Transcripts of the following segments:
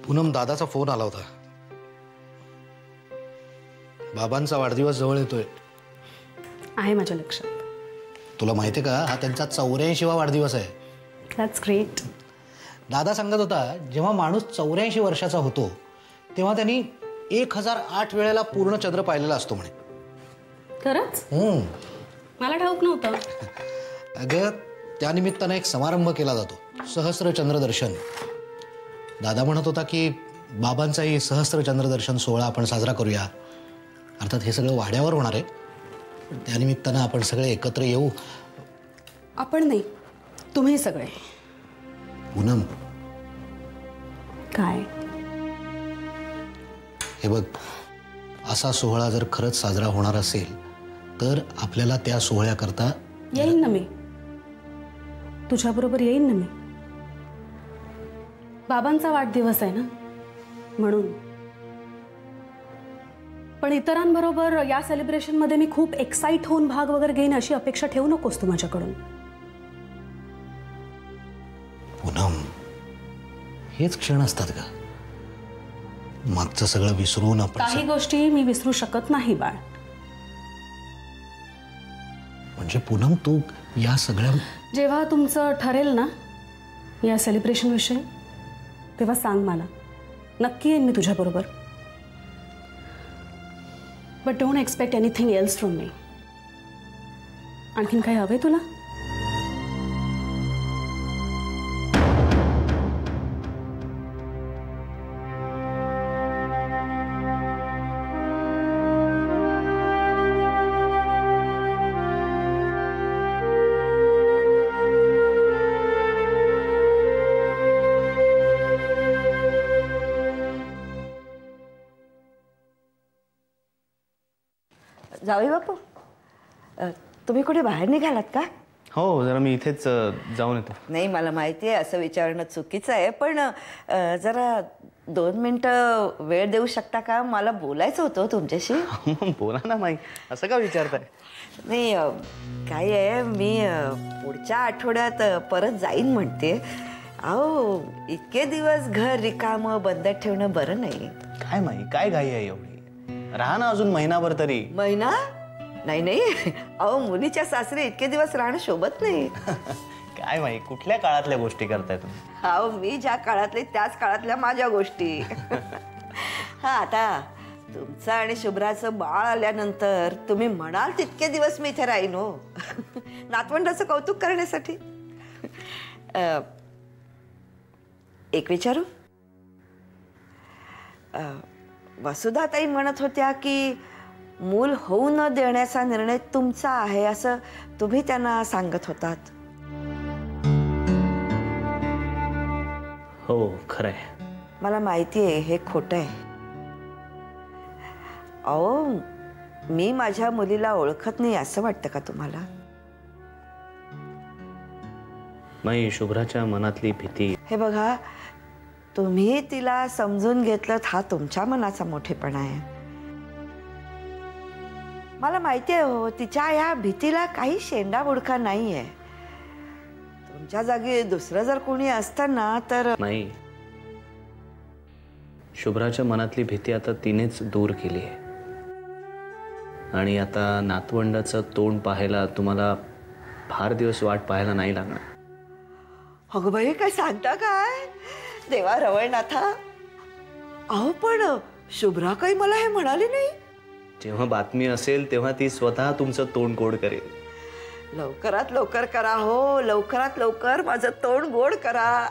पूनम, दादाचा फोन आला होता. बाबांचा वाढदिवस जवळ येतोय. आहे माझ्या लक्षात. तुला माहिती आहे का, हा त्यांचा 84वा वाढदिवस आहे. That's great. दादा सांगत होता, जेव्हा माणूस 84 वर्षाचा होतो तेव्हा त्यांनी 1008 वेळेला पूर्ण चंद्र पाहिलेला असतो म्हणे. खरंच? मला ठाऊक नव्हतं. अगं, त्यानिमित्तानं एक समारंभ केला जातो, सहस्र चंद्रदर्शन. दादा म्हणत होता की बाबांचाही सहस्र चंद्रदर्शन सोहळा आपण साजरा करूया. अर्थात हे सगळं वाड्यावर होणार आहे. त्यानिमित्तानं आपण सगळे एकत्र येऊ. आपण नाही, तुम्ही सगळे. पूनम, काय? हे बघ, असा सोहळा जर खरंच साजरा होणार असेल तर आपल्याला त्या सोहळ्याकरता येईन ना मी. तुझ्याबरोबर येईन ना मी. बाबांचा वाढदिवस आहे ना म्हणून. पण इतरांबरोबर या सेलिब्रेशनमध्ये मी खूप एक्साइट होऊन भाग वगैरे घेईन अशी अपेक्षा ठेवू नकोस तू माझ्याकडून. पूनम, हेच क्षण असतात का? मागचं सगळं विसरून आपण काही गोष्टी मी विसरू शकत नाही बाळ. म्हणजे पूनम, तू या सगळ्या जेव्हा तुमचं ठरेल ना या सेलिब्रेशन विषयी तेव्हा सांग मला. नक्की येईन मी तुझ्याबरोबर. But don't expect anything else from me. आणखीन काही हवंय तुला? जावई बापू, तुम्ही कुठे बाहेर निघालात का? हो, जरा मी इथेच जाऊन येतो. नाही, मला माहिती आहे असं विचारणं चुकीचं आहे, पण जरा 2 मिनिटं वेळ देऊ शकता का? मला बोलायचं होतं तुमच्याशी. बोला ना माई, असं का विचारताय? नाही, काय आहे, मी पुढच्या आठवड्यात परत जाईन म्हणते. अहो, इतके दिवस घर रिकामं बंद ठेवणं बरं नाही. काय माई, काय घाई आहे एवढी? राहा ना अजून महिनाभर तरी. महिना? नाही. अहो, मुलीच्या सासरी इतके दिवस राहणं शोभत नाही. काय माई, कुठल्या काळातल्या गोष्टी करताय तुम्ही? अहो, मी ज्या काळातले त्याच काळातल्या माझ्या गोष्टी. हा, आता तुमचं आणि शुभ्राचं बाळ आल्यानंतर तुम्ही म्हणाल तितके दिवस मी इथे राहीन हो. नातवंडाचं कौतुक करण्यासाठी. एक विचारू? वसुधाताई म्हणत होत्या की मूल होऊ न देण्याचा निर्णय तुमचा आहे असं तुम्ही त्यांना सांगत होतात. हो, खरंय. मला माहिती आहे हे खोटं आहे. अहो, मी माझ्या मुलीला ओळखत नाही असं वाटतं का तुम्हाला? माई, शुभ्राच्या मनातली भीती. हे बघा, तुम्ही तिला समजून घेतलं हा तुमच्या मनाचा मोठेपणा आहे. मला माहिती आहे हो, तिच्या या भीतीला काही शेंडा बुडका नाहीये. तुमच्या जागी दुसरं जर कोणी असतं ना तर. नाही, शुभ्राच्या मनातली भीती आता तिनेच दूर केली आहे. आणि आता नातवंडाचं तोंड पाहायला तुम्हाला फार दिवस वाट पाहायला नाही लागणार. अगं बाई, काय सांगता काय? देवा रवळनाथा. अहो, पण शुभ्रा काही मला हे म्हणाली नाही. जेव्हा बातमी असेल तेव्हा ती स्वतः तुमचं तोंड गोड करेल. लवकरात लवकर करा हो, लवकरात लवकर माझं तोंड गोड करा.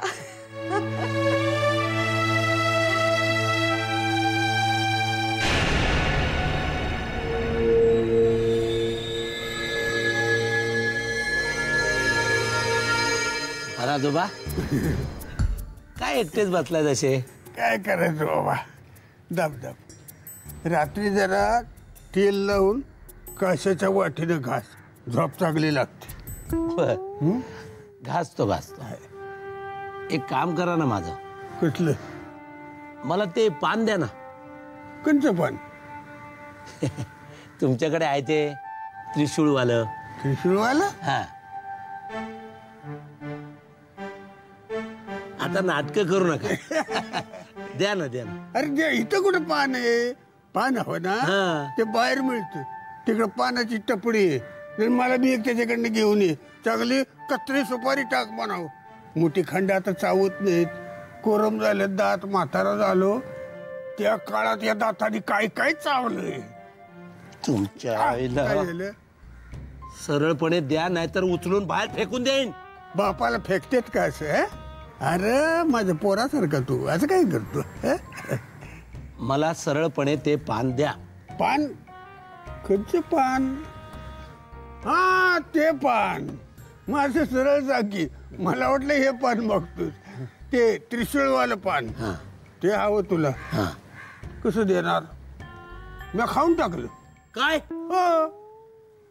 आजोबा, काय एकटेच बसलाय तसे? काय करायचं बाबा, दब रात्री जरा तेल लावून कशाच्या वाटीनं घास, झोप चांगली लागते. घासतो. एक काम करा ना माझं. कुठलं? मला ते पान द्या ना. कोणतं पान? तुमच्याकडे आहे ते त्रिशूळवालं. त्रिशूळवालं? हा. आता नाटकं करू नका. द्या ना द्या ना. अरे जे इथं कुठं पान आहे? पान हवं ना, हा. ते बाहेर मिळतं. तिकडं पानाची टपडी आहे. तर मला बी एक त्याच्याकडनं घेऊन ये. चांगली कत्री सुपारी टाक म्हणाव. मोठी खंड आता चावत नाहीत. कोरम झाले, दात म्हातारा झालो. त्या काळात या दाताने काय काय चावलंय. तुमच्या काय आईला झालं? सरळपणे द्या, नाहीतर उचलून बाहेर फेकून देईन. बापाला फेकतेत का असं? हं? अरे माझ्या पोरासारखा तू असं काय करतो? हं? मला सरळपणे ते पान द्या. पान? कधचे पान? हा ते पान. मग असं सरळ जागी. मला वाटलं हे पान बघतोस. ते त्रिशूळवालं पान. हा. ते हवं तुला. हा. कसं देणार? मी खाऊन टाकलं. काय? हो.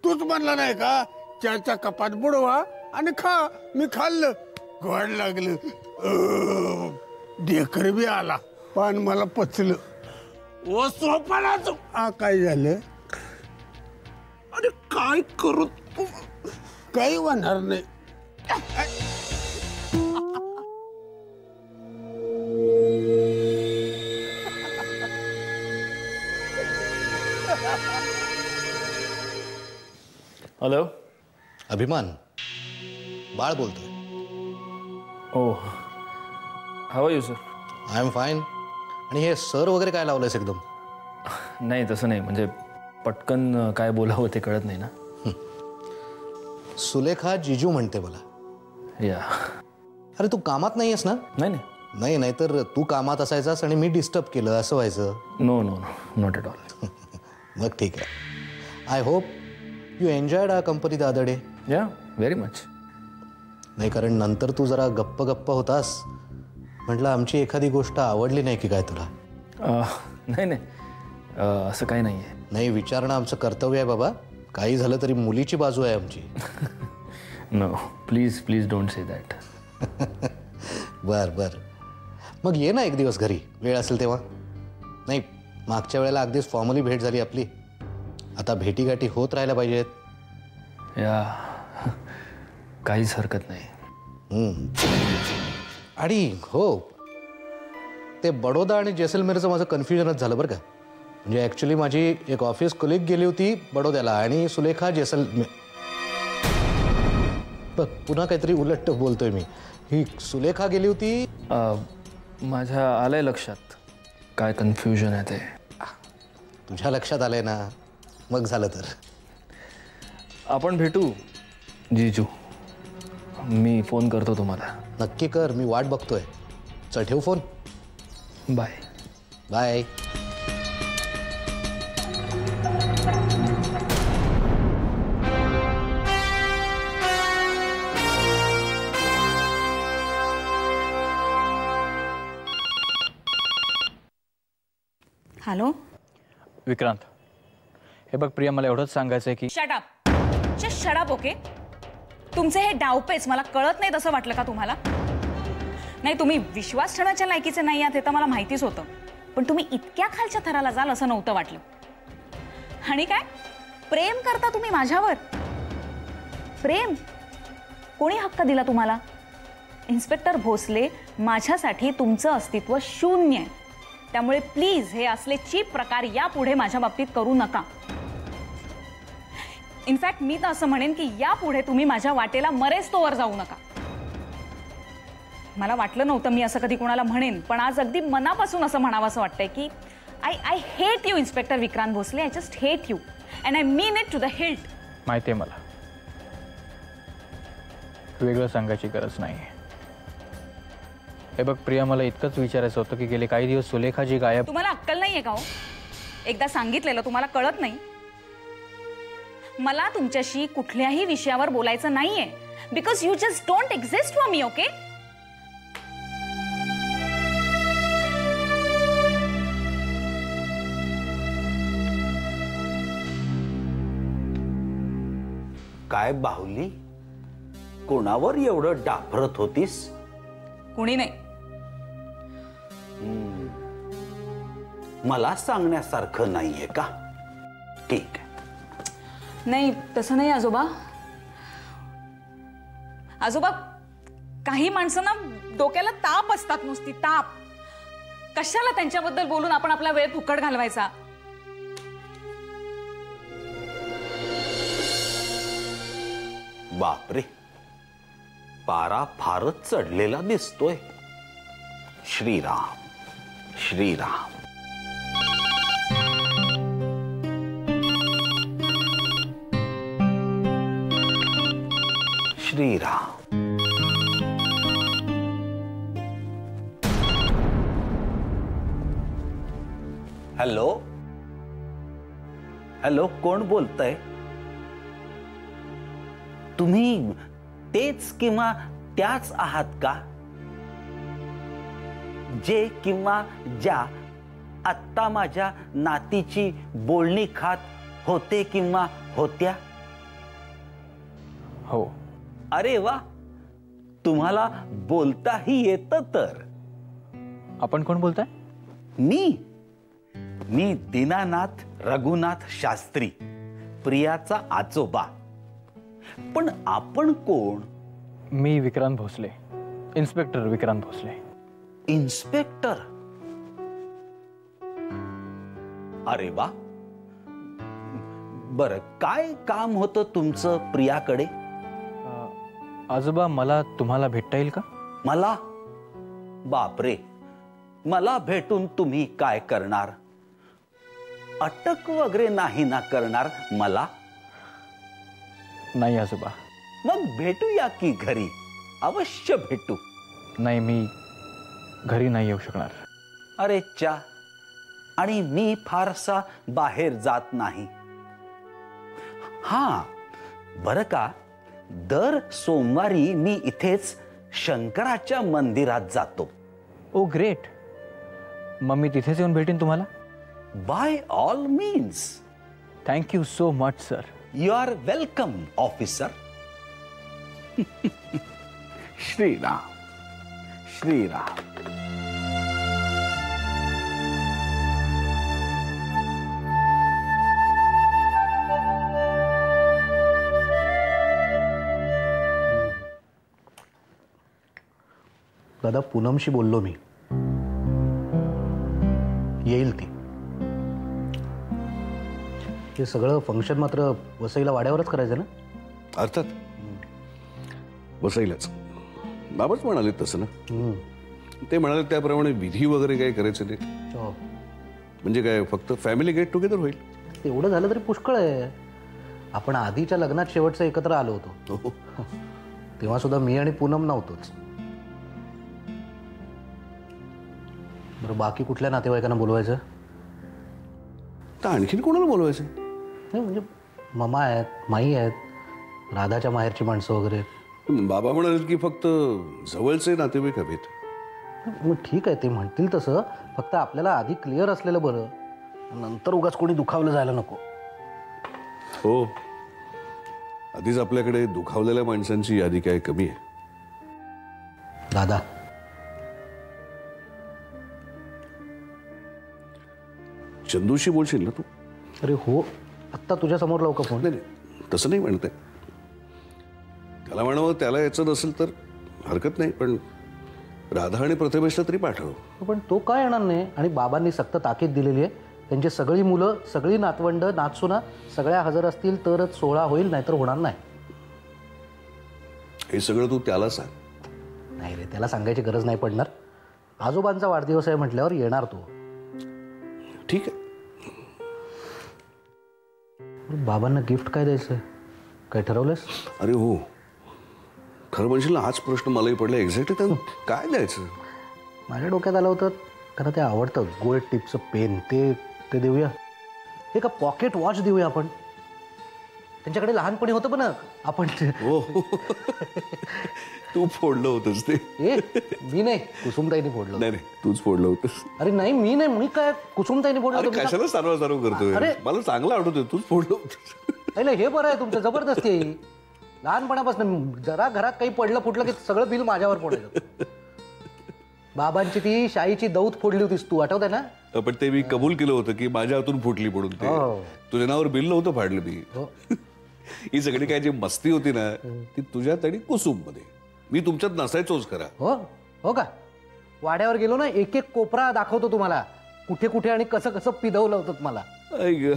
तूच म्हणला नाही का चारच्या कपात बुडवा आणि खा. मी खाल्लं, गोड लागलं. ढेकर बी आला. पान मला पचलं. ओ सोपाला तू. काय झालं? अरे काय करू तू? काही होणार नाही. हॅलो. अभिमान, बाळ बोलतोय. Oh how are you sir? I am fine. आणि हे सर वगैरे काय लावलंयस एकदम? नाही तसं नाही, म्हणजे पटकन काय बोलावं ते कळत नाही ना. सुलेखा जिजू म्हणते मला. या. अरे तू कामात नाही आहेस ना? नाही नाही. नाही, नाहीतर तू कामात असायचास आणि मी डिस्टर्ब केलं असं व्हायचं. No no no, not at all. मग ठीक आहे. I hope you enjoyed our company the other day. Yeah, very much. नाही, कारण नंतर तू जरा गप्प गप्प होतास. म्हटलं आमची एखादी गोष्ट आवडली नाही की काय तुला? नाही नाही, असं काही नाही आहे. नाही, विचारणं आमचं कर्तव्य आहे बाबा. काही झालं तरी मुलीची बाजू आहे आमची. No, please please don't say that. बर बर. मग ये ना एक दिवस घरी, वेळ असेल तेव्हा. नाही, मागच्या वेळेला अगदीच फॉर्मली भेट झाली आपली. आता भेटीगाठी होत राहायला पाहिजेत. या, काहीच हरकत नाही. आणि हो, ते बडोदा आणि जैसलमेरचं माझं कन्फ्युजनच झालं बरं का. म्हणजे ॲक्च्युली माझी एक ऑफिस कोलिग गेली होती बडोद्याला आणि सुलेखा जैसलमेर. बघ, पुन्हा काहीतरी उलट बोलतोय मी. ही सुलेखा गेली होती. माझ्या आलंय लक्षात काय कन्फ्युजन आहे ते. तुझ्या लक्षात आलंय ना? मग झालं तर. आपण भेटू जीजू. मी फोन करतो तुम्हाला. नक्की कर, मी वाट बघतोय. चल ठेवू phone. Bye bye. Hello Vikrant, हे बघ प्रिया, मला एवढंच सांगायचं आहे की shut up. Just shut up. Okay, तुमचे हे डावपेच मला कळत नाही तसं वाटलं का तुम्हाला? नाही, तुम्ही विश्वास ठेवण्याच्या लायकीचे नाही आहात हे तर मला माहितीच होतं, पण तुम्ही इतक्या खालच्या थराला जाल असं नव्हतं वाटलं. आणि काय प्रेम करता तुम्ही माझ्यावर? प्रेम कोणी हक्क दिला तुम्हाला? इन्स्पेक्टर भोसले, माझ्यासाठी तुमचं अस्तित्व शून्य आहे. त्यामुळे प्लीज हे असले चीप प्रकार यापुढे माझ्या बाबतीत करू नका. इनफॅक्ट मी तर असं म्हणेन की यापुढे तुम्ही माझ्या वाटेला मरेच तोवर जाऊ नका. मला वाटलं नव्हतं मी असं कधी कोणाला म्हणेन, पण आज अगदी मनापासून असं म्हणावं असं वाटतंय की I hate you inspector Vikrant Bhosale. I just hate you and I mean it to the hilt. माहिती आहे मला, वेगळं सांगायची गरज नाही. हे बघ प्रिया, मला इतकंच विचारायचं होतं की गेले काही दिवस सुलेखाजी गायब. तुम्हाला अक्कल नाहीये का हो? एकदा सांगितलेलं तुम्हाला कळत नाही? मला तुमच्याशी कुठल्याही विषयावर बोलायचं नाहीये, because you just don't exist for me. Okay, काय बाहुली, कोणावर एवढं डाफरत होतीस? कुणी नाही. मला सांगण्यासारखं नाहीये का? ठीक आहे. नाही, तसं नाही आजोबा. आजोबा, काही माणसांना डोक्याला ताप असतात, नुसती ताप. कशाला त्यांच्याबद्दल बोलून आपण आपला वेळ फुकट घालवायचा? बापरे, पारा फारच चढलेला दिसतोय. श्रीराम श्रीराम. श्रीराम. हॅलो हॅलो, कोण बोलतंय? तुम्ही तेच किंवा त्याच आहात का, जे किंवा ज्या आत्ता माझ्या नातीची बोलणी खात होते किंवा होत्या? हो. अरे वा, तुम्हाला बोलताही येतं तर. आपण कोण बोलताय? मी दीनानाथ रघुनाथ शास्त्री, प्रियाचा आजोबा. पण आपण कोण? मी विक्रांत भोसले, इन्स्पेक्टर विक्रांत भोसले. इन्स्पेक्टर? अरे वा. बर, काय काम होतं तुमचं प्रियाकडे? आजोबा, मला तुम्हाला भेटता येईल का? मला? बापरे, मला भेटून तुम्ही काय करणार? अटक वगैरे नाही ना करणार मला? नाही आजोबा. मग भेटूया की घरी, अवश्य भेटू. नाही, मी घरी नाही येऊ शकणार. अरे चा, आणि मी फारसा बाहेर जात नाही. हा, बरं का, दर सोमवारी मी इथेच शंकराच्या मंदिरात जातो. Oh great. मग मी तिथेच येऊन भेटेन तुम्हाला? By all means. Thank you so much sir. You are welcome officer. Shriram Shriram. दादा, पूनमशी बोललो मी, येईल ती. हे सगळं फंक्शन मात्र वसईला वाड्यावरच करायचं ना? अर्थात वसईलाच. बाबाच म्हणाले तसं ना. ते म्हणाले त्याप्रमाणे विधी वगैरे काही करायचं नाही. म्हणजे काय, फक्त फॅमिली गेट टुगेदर होईल. एवढं झालं तरी पुष्कळ आहे. आपण आधीच्या लग्नात शेवटचं एकत्र आलो होतो, तेव्हा सुद्धा मी आणि पूनम नव्हतोच. बरं, बाकी कुठल्या नातेवाईकांना बोलवायचं? तर आणखीन कोणाला बोलवायचं? नाही, म्हणजे मामा आहेत, माई आहेत, राधाच्या माहेरची माणसं वगैरे. बाबा म्हणाले की फक्त जवळचे नातेवाईक हवेत. मग ठीक आहे, ते म्हणतील तसं. फक्त आपल्याला आधी क्लिअर असलेलं बरं, नंतर उगाच कोणी दुखावलं जायला नको. हो, आधीच आपल्याकडे दुखावलेल्या माणसांची यादी काय कमी आहे? दादा, चंदूशी बोलशील ना तू? अरे हो, आत्ता तुझ्या समोर लावू का फोन? नाही, तसं नाही म्हणते. त्याला म्हणावं, त्याला याचं नसेल तर हरकत नाही, पण राधा आणि प्रतिभेशला तरी पाठव. पण तो काय येणार नाही. आणि बाबांनी सक्त ताकीद दिलेली आहे, त्यांची सगळी मुलं, सगळी नातवंड, नातसुना सगळ्या हजर असतील तरच सोहळा होईल, नाहीतर होणार नाही. हे सगळं तू त्याला सांग. नाही रे, त्याला सांगायची गरज नाही पडणार. आजोबांचा वाढदिवस आहे म्हटल्यावर येणार तो. ठीक आहे. बाबांना गिफ्ट काय द्यायचं, काय ठरवलंस? अरे हो, खरं म्हणशील ना, हाच प्रश्न मलाही पडला. एक्झॅक्टली त्यांना काय द्यायचं? माझ्या डोक्यात आलं होतं, त्यांना ते आवडतं गोल्ड टिपचं पेन, ते देऊया. हे का पॉकेट वॉच देऊया आपण. त्यांच्याकडे लहानपणी होतं पण आपण. हो, तू फोडलं होतंस ते. मी नाही, कुसुमताईने फोडलं. नाही, तूच फोडलं होतंस. अरे नाही, मी नाही, मी काय, कुसुमताईने फोडलं होतं. कशाला सारवा करतोय? मला चांगलं आठवतोय, तूच फोडलं होतं. नाही, हे बरं आहे तुमचं, जबरदस्ती. लहानपणापासून जरा घरात काही पडलं फुटलं की सगळं बिल माझ्यावर पडायचं. बाबांची ती शाईची दौत फोडली होतीस तू, आठवत आहे ना? पण ते मी कबूल केलं होतं की माझ्या हातून फुटली म्हणून. ते तुझ्या नावावर बिल नव्हतं फाडलं मी. ही सगळी काय जी मस्ती होती ना, ती तुझ्यात आणि कुसुम मध्ये. मी तुमच्यात नसायचोच खरा. हो का? वाड्यावर गेलो ना, एक एक कोपरा दाखवतो तुम्हाला, कुठे कुठे आणि कसं कसं पिदवलं होतं मला. ऐक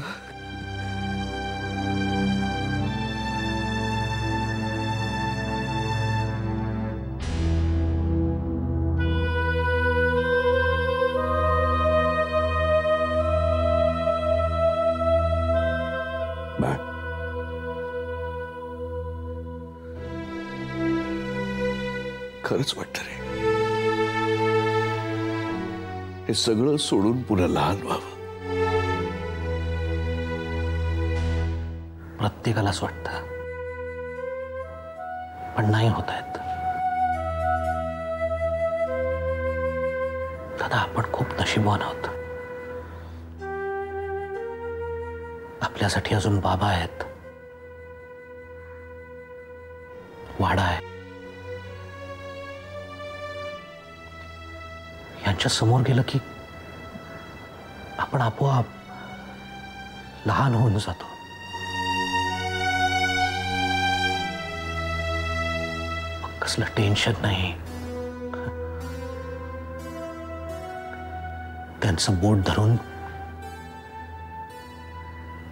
खरंच वाटतं रे, हे सगळं सोडून पुन्हा लहान व्हावं. प्रत्येकालाच वाटतं, पण नाही होत आहेत. दादा, आपण खूप नशीबवान आहोत. आपल्यासाठी अजून बाबा आहेत, वाडा आहे. यांच्या समोर गेलं की आपण आपोआप लहान होऊन जातो. मग कसलं टेन्शन नाही. त्यांचं बोट धरून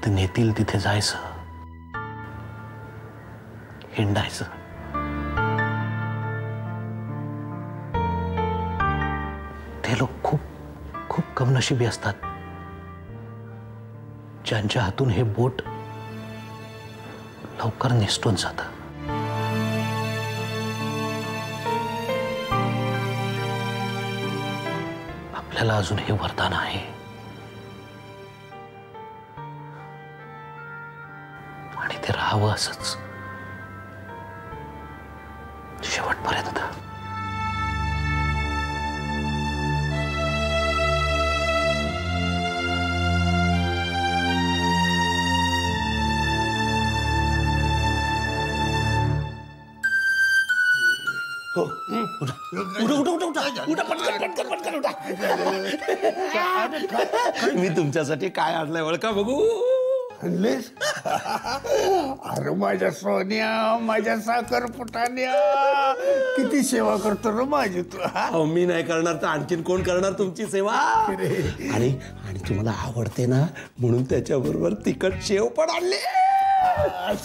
ते नेतील तिथे जायचं, हिंडायचं. ते लोक खूप खूप कमनशिबी असतात ज्यांच्या हातून हे बोट लवकर निसटून जातं. आपल्याला अजून हे वरदान आहे. आणि ते राहावं असंच शेवटपर्यंत. मी तुमच्यासाठी काय आणलंय ओळखा बघू. आणलेस? अरे माझ्या सोन्या, माझ्या साखर पुटाण्या, किती सेवा करतो रे माझी तू. अहो, मी नाही करणार तर आणखीन कोण करणार तुमची सेवा. आणि तुम्हाला आवडते ना म्हणून त्याच्याबरोबर तिखट शेव पण आणले.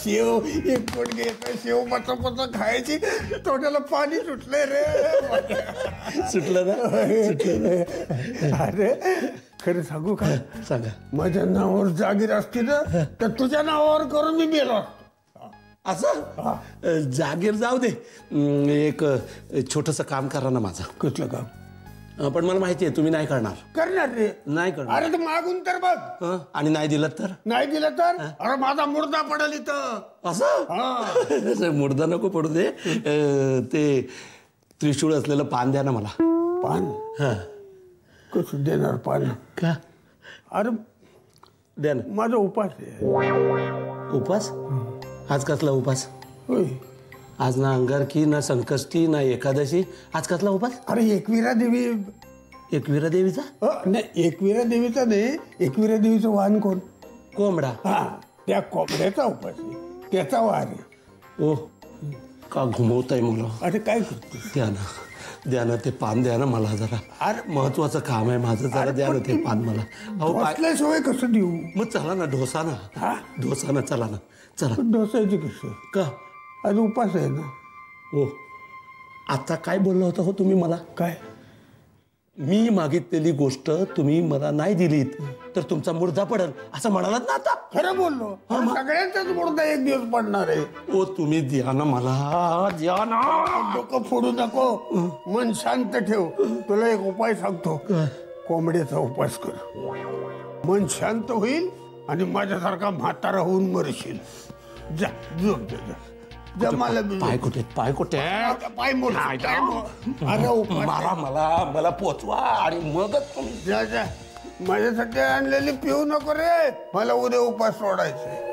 शेव एक कोण घ्यायचं, शेव पचा खायची, तोंडाला पाणी सुटलंय रे. सुटलं ना? अरे खरं सांगू का? सांगा. माझ्या नावावर जागीर असती ना तर तुझ्या नावावर करून मी गेलो. असं जागीर जाऊ दे, एक छोटस काम करा ना माझं. कुठलं काम? पण मला माहिती आहे तुम्ही नाही करणार. करणार रे. नाही करणार. अरे तर मागून तर बघ. आणि नाही दिलं तर? नाही दिलं तर अरे माझा मुर्दा पडेल इथं. असं मुर्दा नको पडू दे. ते त्रिशूळ असलेलं पान द्या ना मला. पान? कसं देणार पान? का? अरे द्या ना. माझा उपास आहे. उपास? आज कसला उपास? होय. आज ना अंगारकी, ना संकष्टी, ना एकादशी. आज कसला उपास? अरे एकविरा देवी. एकविरा देवीचा? नाही, एकविरा देवीचा नाही. एकविरा देवीचं वाहन कोण? कोंबडा. हा, त्या कोंबड्याचा उपास आहे, त्याचा वाहन आहे. ओ, का घुमवताय मला? अरे काय करतो? द्या ना ते पान, द्या ना मला जरा. अरे महत्वाचं काम आहे माझं, जरा द्या ना ते पान मला. बसल्याशिवाय कसं देऊ? मग चला ना, डोसा ना. डोसा ना, चला ना, चला. डोसायची कसं? का? आज उपास आहे ना. हो. आता काय बोलला होता हो तुम्ही मला? काय? मी मागितलेली गोष्ट तुम्ही मला नाही दिलीत तर तुमचा मुर्दा पडेल असं म्हणालात ना आता. खरं बोललो. सगळ्यांचाच मुर्दा एक दिवस पडणार आहे. ओ तुम्ही द्या ना मला, द्या ना. डोकं फोडू नको, मन शांत ठेव. तुला एक उपाय सांगतो. कोंबड्याचा उपास कर. मन शांत होईल आणि माझ्यासारखा म्हातारा होऊन मरशील. जा झोप जा. पाय कुठे? पाय कुठे? पाय मोड. अरे मला पोचवा आणि मगच जा. माझ्यासाठी आणलेली पिऊ नको रे. मला उद्या उपास सोडायचे.